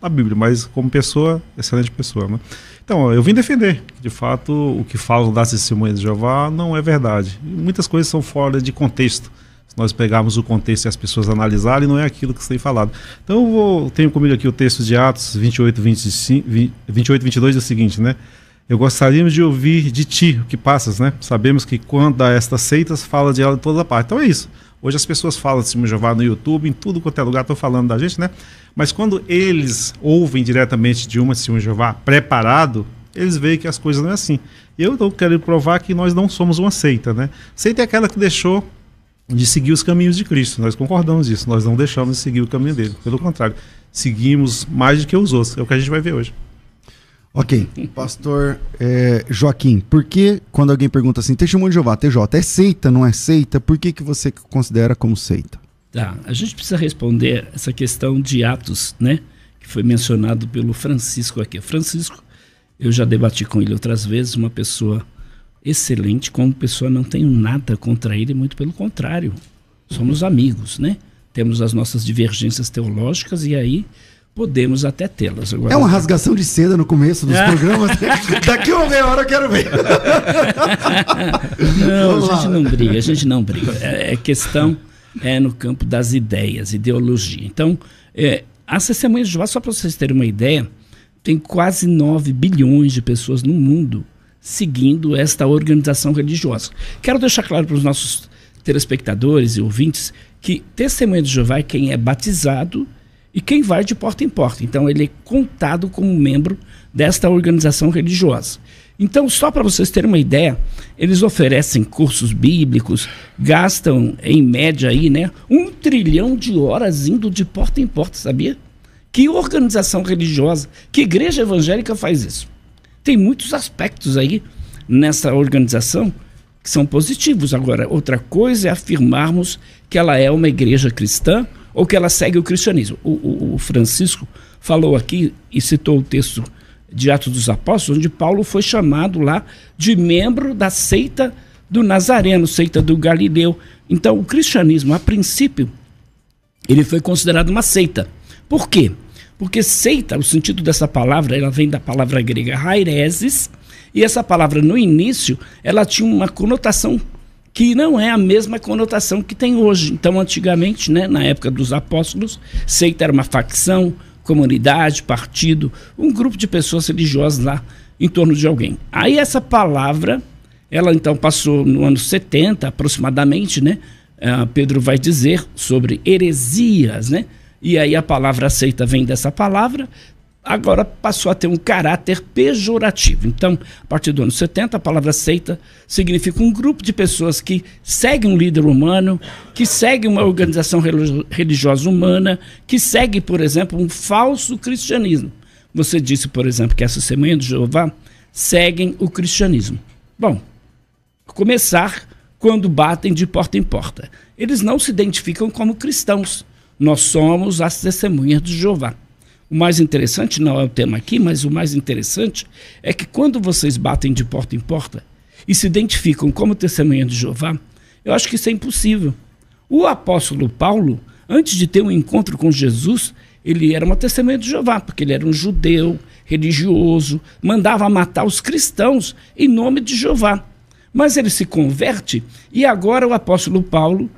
na Bíblia, mas como pessoa, excelente pessoa, né? Então, eu vim defender, de fato, o que falam das testemunhas de Jeová não é verdade. E muitas coisas são fora de contexto. Se nós pegarmos o contexto e as pessoas analisarem, não é aquilo que você tem falado. Então, tenho comigo aqui o texto de Atos 28, 22, é o seguinte, né? Eu gostaríamos de ouvir de ti o que passas, né? Sabemos que quando há estas seitas, fala de ela em toda parte. Então é isso. Hoje as pessoas falam de Testemunho de Jeová no YouTube, em tudo quanto é lugar, estão falando da gente, né? Mas quando eles ouvem diretamente de uma Testemunho de Jeová preparado, eles veem que as coisas não é assim. Eu quero provar que nós não somos uma seita, né? Seita é aquela que deixou de seguir os caminhos de Cristo. Nós concordamos disso. Nós não deixamos de seguir o caminho dele. Pelo contrário, seguimos mais do que os outros. É o que a gente vai ver hoje. Ok. Pastor Joaquim, por que quando alguém pergunta assim, Testemunho de Jeová, TJ, é seita, não é seita? Por que você considera como seita? Tá, a gente precisa responder essa questão de Atos, né? Que foi mencionado pelo Francisco aqui. Francisco, eu já debati com ele outras vezes, uma pessoa excelente, como pessoa não tenho nada contra ele, muito pelo contrário. Somos amigos, né? Temos as nossas divergências teológicas e aí podemos até tê-las. Agora, é uma rasgação de seda no começo dos programas. Daqui uma meia hora eu quero ver. Não, a gente não briga. É questão no campo das ideias, ideologia. Então, as testemunhas de Jeová, só para vocês terem uma ideia, tem quase 9 bilhões de pessoas no mundo seguindo esta organização religiosa. Quero deixar claro para os nossos telespectadores e ouvintes que Testemunha de Jeová é quem é batizado e quem vai de porta em porta. Então, ele é contado como membro desta organização religiosa. Então, só para vocês terem uma ideia, eles oferecem cursos bíblicos, gastam, em média, aí, né, 1 trilhão de horas indo de porta em porta, sabia? Que organização religiosa, que igreja evangélica faz isso? Tem muitos aspectos aí nessa organização que são positivos. Agora, outra coisa é afirmarmos que ela é uma igreja cristã ou que ela segue o cristianismo. O Francisco falou aqui e citou o texto de Atos dos Apóstolos, onde Paulo foi chamado lá de membro da seita do Nazareno, seita do Galileu. Então, o cristianismo, a princípio, ele foi considerado uma seita. Por quê? Porque seita, o sentido dessa palavra, ela vem da palavra grega haireses, e essa palavra, no início, ela tinha uma conotação que não é a mesma conotação que tem hoje. Então, antigamente, né, na época dos apóstolos, seita era uma facção, comunidade, partido, um grupo de pessoas religiosas lá em torno de alguém. Aí essa palavra, ela então passou no ano 70, aproximadamente, né? Pedro vai dizer sobre heresias, né? E aí a palavra seita vem dessa palavra, agora passou a ter um caráter pejorativo. Então, a partir do ano 70, a palavra seita significa um grupo de pessoas que seguem um líder humano, que seguem uma organização religiosa humana, que segue, por exemplo, um falso cristianismo. Você disse, por exemplo, que essas Testemunhas de Jeová seguem o cristianismo. Bom, começar quando batem de porta em porta. Eles não se identificam como cristãos. Nós somos as Testemunhas de Jeová. O mais interessante, não é o tema aqui, mas o mais interessante é que quando vocês batem de porta em porta e se identificam como Testemunha de Jeová, eu acho que isso é impossível. O apóstolo Paulo, antes de ter um encontro com Jesus, ele era uma Testemunha de Jeová, porque ele era um judeu, religioso, mandava matar os cristãos em nome de Jeová. Mas ele se converte e agora o apóstolo Paulo,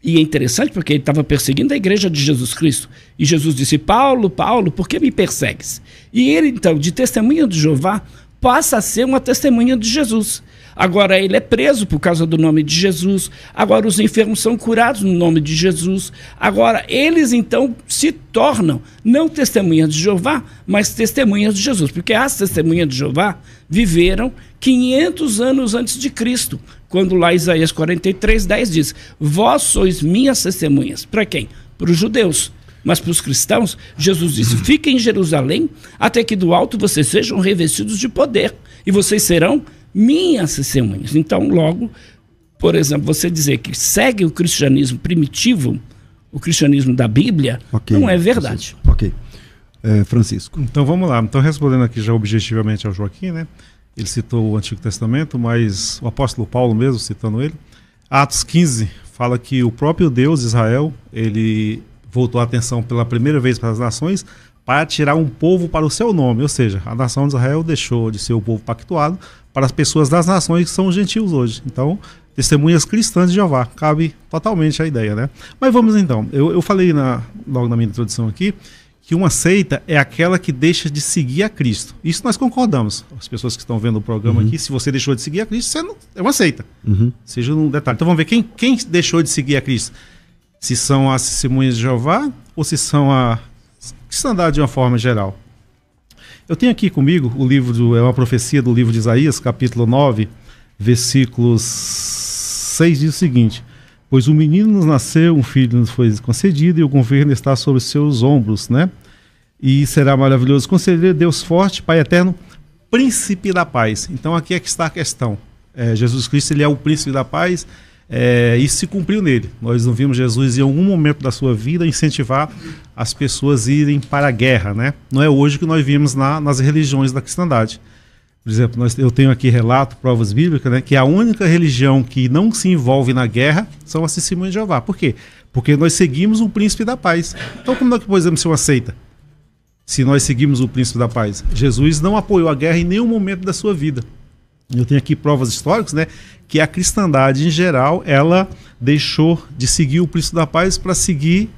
e é interessante porque ele estava perseguindo a igreja de Jesus Cristo. E Jesus disse, Paulo, Paulo, por que me persegues? E ele, então, de Testemunha de Jeová, passa a ser uma testemunha de Jesus. Agora ele é preso por causa do nome de Jesus. Agora os enfermos são curados no nome de Jesus. Agora eles, então, se tornam não testemunhas de Jeová, mas testemunhas de Jesus. Porque as testemunhas de Jeová viveram 500 anos antes de Cristo. Quando lá Isaías 43:10 diz, vós sois minhas testemunhas. Para quem? Para os judeus. Mas para os cristãos, Jesus disse, fiquem em Jerusalém até que do alto vocês sejam revestidos de poder. E vocês serão minhas testemunhas. Então, logo, por exemplo, você dizer que segue o cristianismo primitivo, o cristianismo da Bíblia, não é verdade. Ok. Francisco. Então vamos lá. Então, respondendo aqui já objetivamente ao Joaquim, né? Ele citou o Antigo Testamento, mas o apóstolo Paulo mesmo, citando ele, Atos 15 fala que o próprio Deus, Israel, ele voltou a atenção pela primeira vez para as nações para tirar um povo para o seu nome. Ou seja, a nação de Israel deixou de ser o povo pactuado para as pessoas das nações que são gentios hoje. Então, testemunhas cristãs de Jeová, cabe totalmente a ideia, né? Mas vamos então, eu falei logo na minha introdução aqui, que uma seita é aquela que deixa de seguir a Cristo. Isso nós concordamos. As pessoas que estão vendo o programa aqui, se você deixou de seguir a Cristo, você não, é uma seita. Seja um detalhe. Então vamos ver quem deixou de seguir a Cristo. Se são as testemunhas de Jeová ou se são a cristandade de uma forma geral. Eu tenho aqui comigo o livro, é uma profecia do livro de Isaías, capítulo 9, versículos 6, diz o seguinte: pois o menino nos nasceu, um filho nos foi concedido e o governo está sobre seus ombros, né? E será maravilhoso conselheiro, Deus forte, Pai eterno, príncipe da paz. Então aqui é que está a questão. Jesus Cristo, ele é o príncipe da paz, e se cumpriu nele. Nós não vimos Jesus em algum momento da sua vida incentivar as pessoas a irem para a guerra, né? Não é hoje que nós vimos nas religiões da cristandade. Por exemplo, eu tenho aqui relato, provas bíblicas, né, que a única religião que não se envolve na guerra são as testemunhas de Jeová. Por quê? Porque nós seguimos o príncipe da paz. Então como é que podemos ser uma seita? Se nós seguimos o príncipe da paz. Jesus não apoiou a guerra em nenhum momento da sua vida. Eu tenho aqui provas históricas, né, que a cristandade em geral, ela deixou de seguir o príncipe da paz para seguir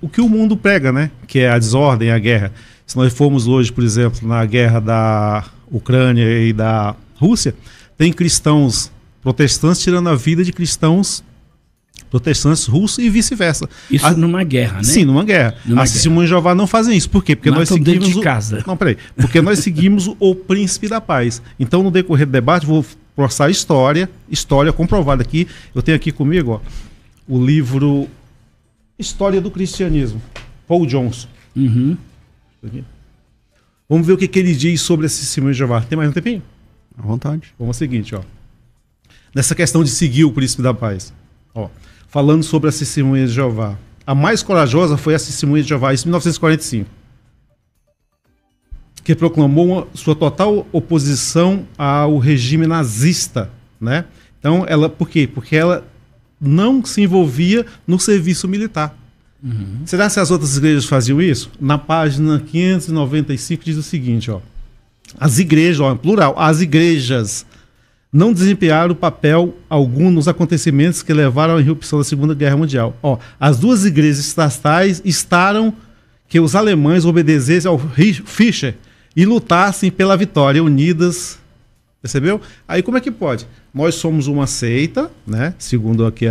o que o mundo prega, né, que é a desordem, a guerra. Se nós formos hoje, por exemplo, na guerra da Ucrânia e da Rússia, tem cristãos protestantes tirando a vida de cristãos protestantes russos e vice-versa. Isso numa guerra, né? Sim, numa guerra. As testemunhas de Jeová não fazem isso. Por quê? Porque nós seguimos de casa. Não, peraí. Porque nós seguimos o príncipe da paz. Então, no decorrer do debate, vou passar história comprovada aqui. Eu tenho aqui comigo, ó, o livro História do Cristianismo, Paul Johnson. Aqui. Vamos ver o que ele diz sobre esse testemunho de Jeová. Tem mais um tempinho? À vontade. Vamos ao seguinte, ó. Nessa questão de seguir o príncipe da paz. Ó, falando sobre a testemunha de Jeová. A mais corajosa foi a testemunha de Jeová, em 1945. Que proclamou sua total oposição ao regime nazista, né? Então, por quê? Porque ela não se envolvia no serviço militar. Será que as outras igrejas faziam isso? Na página 595 diz o seguinte, ó: as igrejas, ó, em plural, as igrejas não desempenharam papel algum nos acontecimentos que levaram à irrupção da Segunda Guerra Mundial. Ó, as duas igrejas estatais instaram que os alemães obedecessem ao Führer e lutassem pela vitória, unidas. Percebeu? Aí como é que pode? Nós somos uma seita, né? Segundo aqui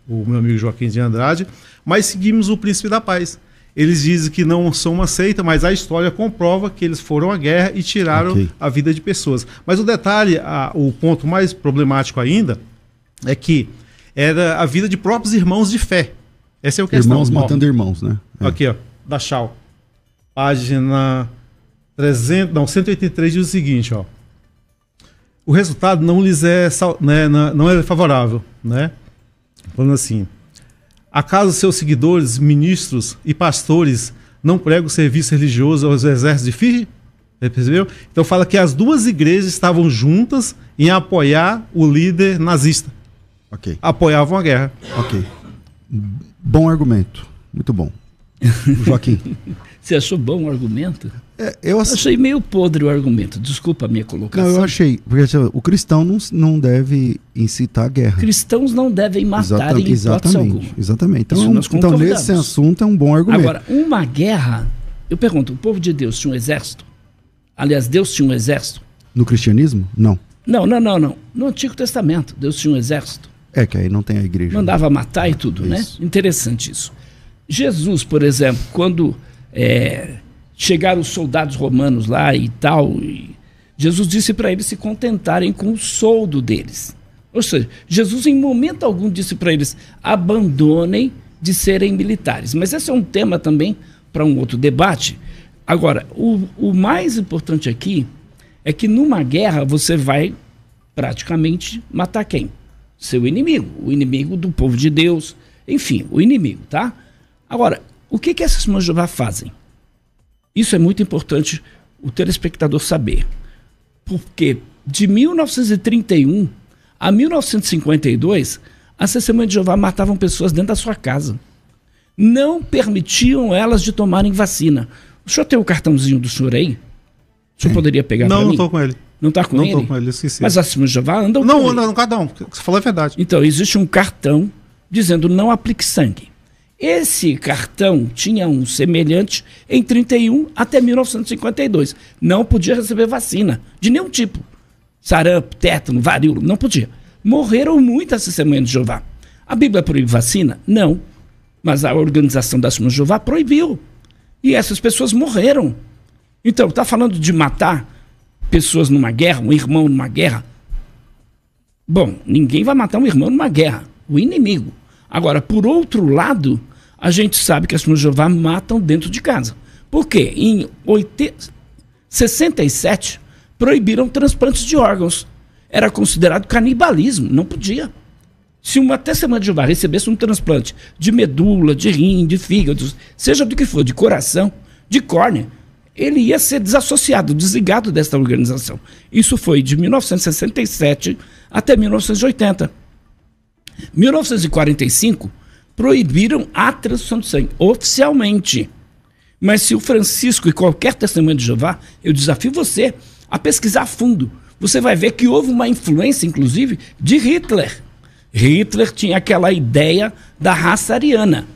o meu amigo Joaquim de Andrade, mas seguimos o príncipe da paz. Eles dizem que não são uma seita, mas a história comprova que eles foram à guerra e tiraram a vida de pessoas. Mas o detalhe, o ponto mais problemático ainda, é que era a vida de próprios irmãos de fé. Essa é a questão. Irmãos matando irmãos, né? Aqui, ó, da Shaw. Página 183 diz o seguinte, ó: o resultado não lhes é, né, não é favorável, né? Falando assim: acaso seus seguidores, ministros e pastores não pregam o serviço religioso aos exércitos de Führer? Percebeu? Então fala que as duas igrejas estavam juntas em apoiar o líder nazista. Apoiavam a guerra. Bom argumento. Muito bom. Joaquim. Você achou bom o argumento? Eu achei meio podre o argumento. Desculpa a minha colocação. Não, eu achei. Porque o cristão não deve incitar a guerra. Cristãos não devem matar em hipótese alguma. Exatamente. Então, nesse assunto é um bom argumento. Agora, uma guerra... Eu pergunto, o povo de Deus tinha um exército? Aliás, Deus tinha um exército? No cristianismo? Não. Não. No Antigo Testamento, Deus tinha um exército. Que aí não tem a igreja. Mandava matar e tudo, né? Interessante isso. Jesus, por exemplo, quando chegaram os soldados romanos lá e tal, Jesus disse para eles se contentarem com o soldo deles. Ou seja, Jesus em momento algum disse para eles: abandonem de serem militares. Mas esse é um tema também para um outro debate. Agora, o mais importante aqui é que numa guerra você vai praticamente matar quem? Seu inimigo, o inimigo do povo de Deus, enfim, o inimigo, tá? Agora, o que essas testemunhas de Jeová fazem? Isso é muito importante o telespectador saber. Porque de 1931 a 1952, as testemunhas de Jeová matavam pessoas dentro da sua casa. não permitiam elas de tomarem vacina. O senhor tem o cartãozinho do senhor aí? O senhor poderia pegar para mim? Não estou com ele. Não está com ele? Não estou com ele, esqueci. Mas a Testemunha de Jeová anda Não, anda no cartão. O que você falou é verdade. Então, existe um cartão dizendo não aplique sangue. Esse cartão tinha um semelhante em 31 até 1952. Não podia receber vacina de nenhum tipo. Sarampo, tétano, varíola, não podia. Morreram muitas testemunhas de Jeová. A Bíblia proíbe vacina? Não. Mas a organização da Testemunha de Jeová proibiu. E essas pessoas morreram. Então, está falando de matar pessoas numa guerra, um irmão numa guerra? Bom, ninguém vai matar um irmão numa guerra, o inimigo. Agora, por outro lado, a gente sabe que as Testemunhas de Jeová matam dentro de casa. Por quê? Em 67, proibiram transplantes de órgãos. Era considerado canibalismo, não podia. Se uma testemunha de Jeová recebesse um transplante de medula, de rim, de fígado, seja do que for, de coração, de córnea, ele ia ser desassociado, desligado desta organização. Isso foi de 1967 até 1980. 1945, proibiram a transfusão de sangue, oficialmente. Mas se o Francisco e qualquer testemunha de Jeová, eu desafio você a pesquisar a fundo. Você vai ver que houve uma influência, inclusive, de Hitler. Hitler tinha aquela ideia da raça ariana,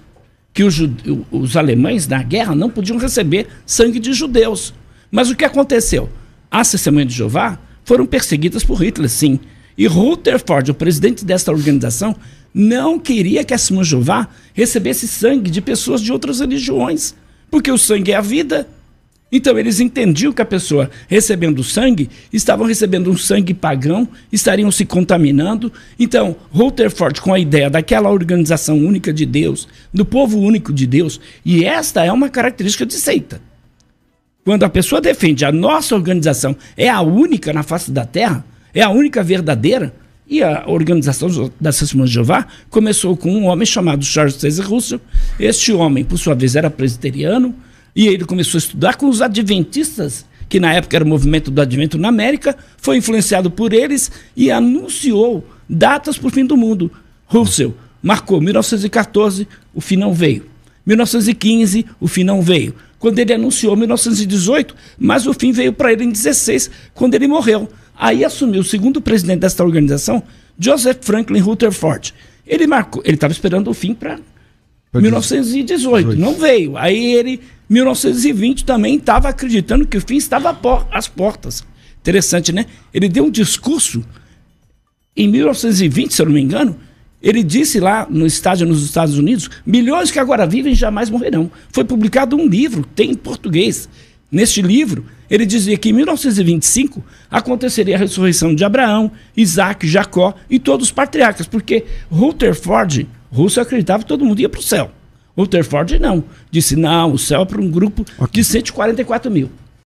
que os alemães na guerra não podiam receber sangue de judeus. Mas o que aconteceu? As testemunhas de Jeová foram perseguidas por Hitler, sim. E Rutherford, o presidente desta organização, não queria que a Testemunha de Jeová recebesse sangue de pessoas de outras religiões, porque o sangue é a vida. Então eles entendiam que a pessoa recebendo sangue, estavam recebendo um sangue pagão, estariam se contaminando. Então Rutherford, com a ideia daquela organização única de Deus, do povo único de Deus, e esta é uma característica de seita. Quando a pessoa defende a nossa organização é a única na face da terra, é a única verdadeira, e a organização das Testemunhas de Jeová começou com um homem chamado Charles César Russell. Este homem, por sua vez, era presbiteriano, e ele começou a estudar com os adventistas, que na época era o movimento do advento na América, foi influenciado por eles e anunciou datas para o fim do mundo. Russell marcou 1914, o fim não veio. 1915, o fim não veio. Quando ele anunciou 1918, mas o fim veio para ele em 16, quando ele morreu. Aí assumiu o segundo presidente desta organização, Joseph Franklin Rutherford. Ele estava esperando o fim para 1918, não veio. Aí ele, 1920, também estava acreditando que o fim estava às portas. Interessante, né? Ele deu um discurso em 1920, se eu não me engano. Ele disse lá no estádio nos Estados Unidos, milhões que agora vivem jamais morrerão. Foi publicado um livro, tem em português. Neste livro, ele dizia que em 1925 aconteceria a ressurreição de Abraão, Isaac, Jacó e todos os patriarcas, porque Russell acreditava que todo mundo ia para o céu. Rutherford não. Disse, não, o céu é para um grupo de 144 mil.